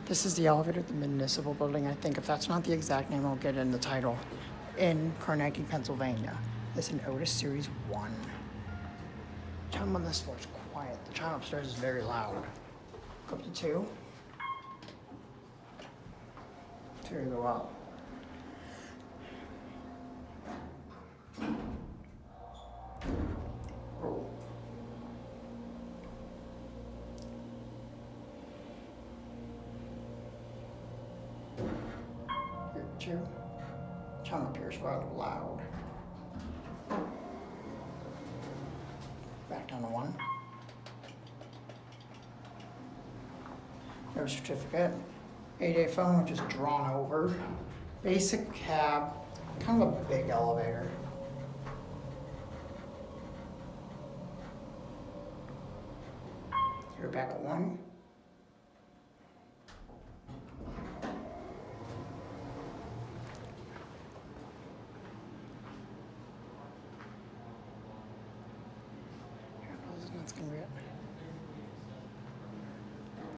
This is the elevator at the Municipal building, I think. If that's not the exact name, I'll get it in the title. In Carnegie, Pennsylvania. This is an Otis Series 1. The chime on this floor is quiet. The chime upstairs is very loud. Go up to 2. 2 to go up. Oh. Here, 2. Chime up here is rather loud. Back down to 1. No certificate. 8A phone, which is drawn over. Basic cab, kind of a big elevator. You're back at 1. That's gonna be it.